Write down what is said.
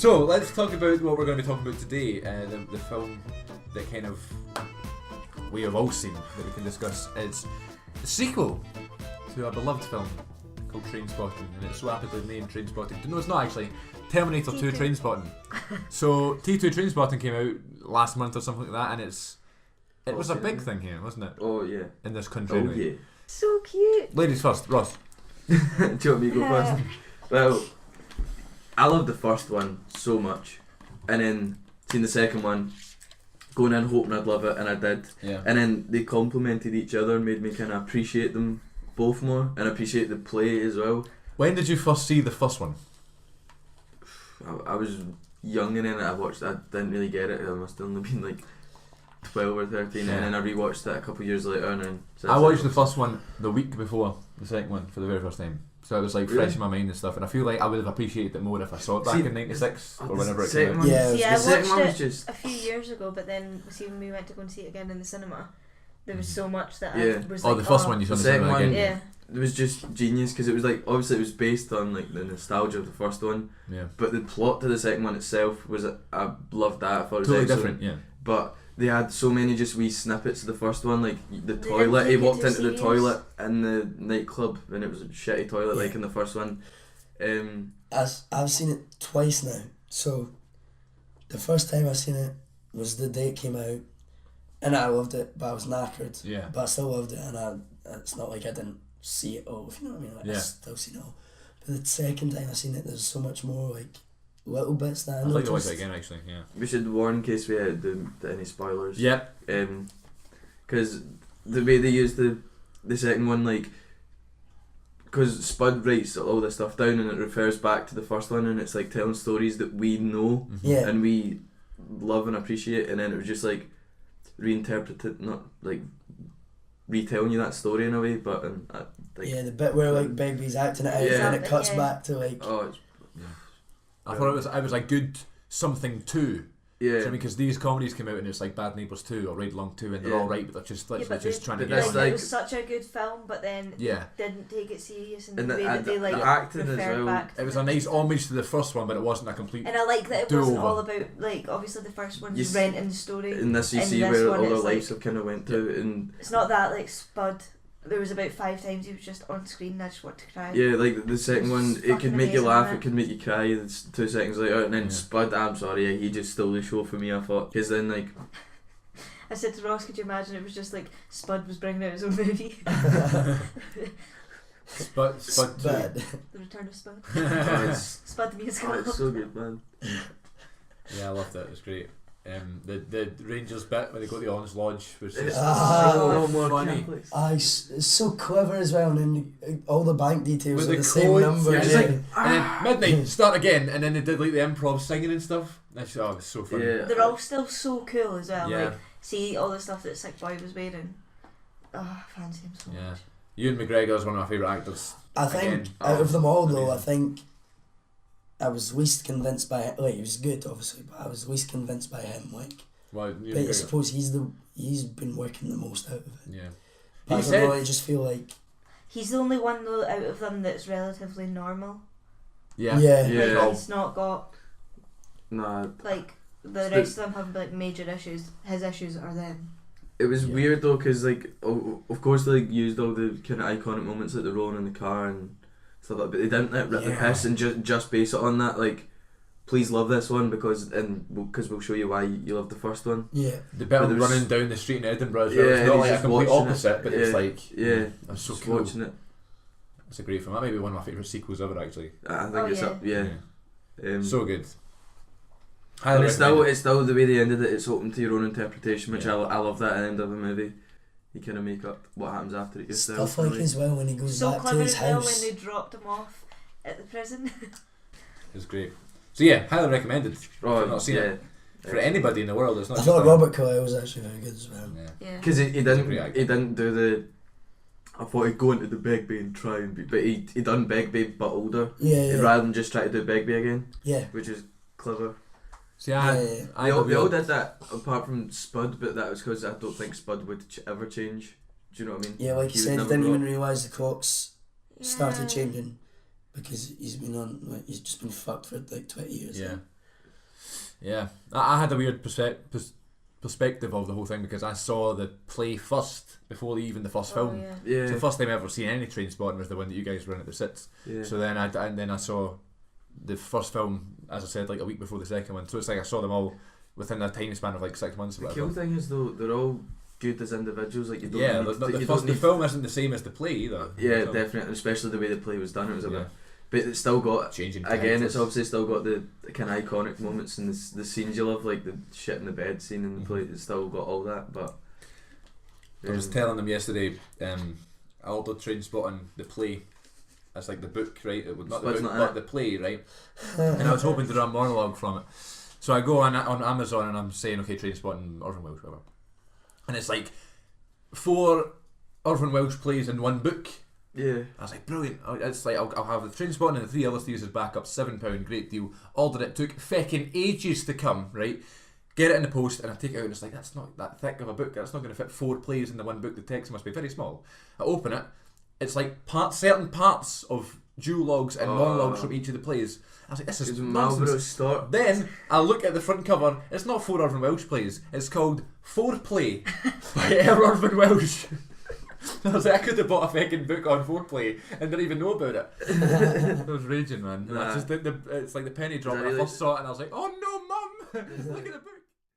So let's talk about what we're going to be talking about today. The film that kind of we have all seen that we can discuss is the sequel to a beloved film called Trainspotting, and it's so aptly named Trainspotting. No, it's not actually. Terminator 2 Trainspotting. So T2 Trainspotting came out last month or something like that, and it was a big thing here, wasn't it? Oh yeah. In this country. Oh yeah. So cute. Ladies first, Ross. Do you want me to go first? Well, I loved the first one so much, and then seeing the second one, going in hoping I'd love it, and I did. Yeah. And then they complemented each other and made me kind of appreciate them both more, and appreciate the play as well. When did you first see the first one? I was young, and then I didn't really get it. I must have only been like 12 or 13, Yeah. and then I rewatched it a couple of years later. And then I watched the first one the week before the second one for the very first time. So it was like fresh in my mind and stuff, and I feel like I would have appreciated it more if I saw it back in '96 or whenever it came out. Yeah, See, I the second one was watched it just a few years ago, but then when we went to go and see it again in the cinema, there was so much that Yeah. I was Oh, like, the first one you saw in The the cinema second again. Yeah. it was just genius, because it was like, obviously it was based on like the nostalgia of the first one, Yeah. but the plot to the second one itself was, I loved that. I thought it was Totally excellent. different, yeah. But they had so many just wee snippets of the first one, like the They toilet. didn't He take it walked too into the serious. toilet in the nightclub, and it was a shitty toilet like Yeah. in the first one. I've seen it twice now. So the first time I seen it was the day it came out, and I loved it, but I was knackered. Yeah. But I still loved it, and it's not like I didn't see it all, if you know what I mean. Like, Yeah. I still seen it all. But the second time I seen it, there's so much more like little bits that I I'd like to watch noticed. it again actually, yeah. We should warn in case we do any spoilers. Yeah. Because the way they used the second one, like, because Spud writes all this stuff down and it refers back to the first one, and it's like telling stories that we know Yeah. and we love and appreciate, and then it was just like reinterpreted, not like retelling you that story in a way, but like, Yeah, the bit where like Begbie's acting it out, Yeah. and it cuts Yeah. back to like oh, it's, I thought it was a good something too. yeah. Because these comedies came out and it's like Bad Neighbours 2 or Ride Along 2, and they're Yeah. all right, but they're just literally but just they- trying to but get that's on. Like, like- it was such a good film, but then Yeah. didn't take it serious in And the way that they like the acting as referred well. back to It was the- a nice homage to the first one, but it wasn't a complete. And I like that it wasn't do-over. all about, like, obviously the first one You was s- renting the story. In this you In see this where one all their it's lives like- have kind of went to, and It's not that, like, Spud, there was about 5 times he was just on screen and I just want to cry. yeah, like the second It's one, it fucking could make you amazing, laugh, isn't it could make you cry. It's 2 seconds later, and then Yeah. Spud, I'm sorry, he just stole the show for me. I thought, because then like I said to Ross, could you imagine it was just like Spud was bringing out his own movie? Spud 2. Spud. The Return of Spud. oh, it's, Spud the musical. oh, it's so good, man. Yeah, I loved it. It was great. The Rangers bit where they go to the Honest Lodge was It's just Ah, so so more funny. complex. It's so clever as well, and then all the bank details With are the the same codes, numbers. yeah, it's Yeah. like, and then midnight, start again, and then they did like the improv singing and stuff. That's, oh, it was so funny. Yeah. They're all still so cool as well. Yeah. Like, see all the stuff that Sick Boy was wearing. Oh, I fancy him so Yeah. much. Ewan McGregor's one of my favourite actors. I think Again, out of them all, though, I amazing. think I was least convinced by it. Like, he was good, obviously, but I was least convinced by him. Like, Well, but Ewan I McGregor. suppose he's been working the most out of it. Yeah. But He I don't said- know. I just feel like He's the only one though out of them that's relatively normal. Yeah. Yeah. Yeah. Like, he's not got Nah, like the But- rest of them have like major issues. His issues are them. it was Yeah. weird though, because like, of course they like used all the kind of iconic moments like the rolling in the car and stuff like that, but they didn't like rip the Yeah. piss and just base it on that. Like, please love this one because we'll show you why you love the first one. yeah. The bit But of there was- running down the street in Edinburgh as Yeah, well. It's and not he's like a just complete watching it. opposite, but it's Yeah. like, Yeah, that's so just cool. watching it. It's a great film. That may be one of my favourite sequels ever, actually. I think Oh, it's yeah. up. Yeah. So good. And Highly it's recommend still the way they ended it. It's open to your own interpretation, which Yeah. I love that at the end of a movie. You kind of make up what happens after it Stuff yourself. like really. as well when he goes So back to clever his as well house. when they dropped him off at the prison. It was great. So yeah, highly recommended. Oh, I've not seen yeah. it. For anybody in the world, it's not I just thought a- Robert Carlyle was actually very good as well. Yeah. Yeah. Because he a great actor. didn't do the. I thought he'd go into the Begbie and try and be, but he done Begbie but older, Yeah, yeah, rather than just try to do Begbie again, yeah. which is clever. See, I Yeah. They all did that apart from Spud, but that was because I don't think Spud would ever change. Do you know what I mean? Yeah, like He he was said, he never didn't brought- even realise the clocks started Yeah. changing because he's been on, like, he's just been fucked for like 20 years. Yeah. Yeah, I had a weird perspective of the whole thing because I saw the play first before even the first film. Yeah. Yeah. So the first time I ever seen any Trainspotting was the one that you guys were in at the Sits. Yeah. So then I saw the first film, as I said, like a week before the second one. So it's like I saw them all within a tiny span of like 6 months or The whatever. cool thing is though, they're all good as individuals. Like you don't Yeah, need, the film isn't the same as the play either. Yeah, So, definitely, especially the way the play was done. It was a yeah. bit, but it's still got Changing again. characters. It's obviously still got the kind of iconic moments and the scenes you love, like the shit in the bed scene in the play. It's still got all that, but. I was telling them yesterday, I ordered Trainspotting the play. That's like the book, right? It was not the Spud's book, not but it. the play, right? And I was hoping to do a monologue from it. So I go on Amazon and I'm saying, okay, Trainspotting, Orphan Welsh, whatever. And it's like 4 Orphan Welsh plays in one book. Yeah. I was like, brilliant. It's like, I'll have the Trainspotting and the 3 Illustrated as backup, £7, great deal. Ordered it, took feckin' ages to come, right? Get it in the post and I take it out and it's like, that's not that thick of a book, that's not going to fit 4 plays in the one book, the text must be very small. I open it, it's like certain parts of duologues and monologues from each of the plays. I was like, this is Marlborough nonsense. start. Then I look at the front cover, it's not 4 Orphan Welsh plays, it's called Foreplay by Orphan Welsh. I was like, I could have bought a fucking book on foreplay and didn't even know about it. I was raging, man. Nah. It's like the penny drop when I Really? first saw it and I was like, oh no, mum! Look at the book.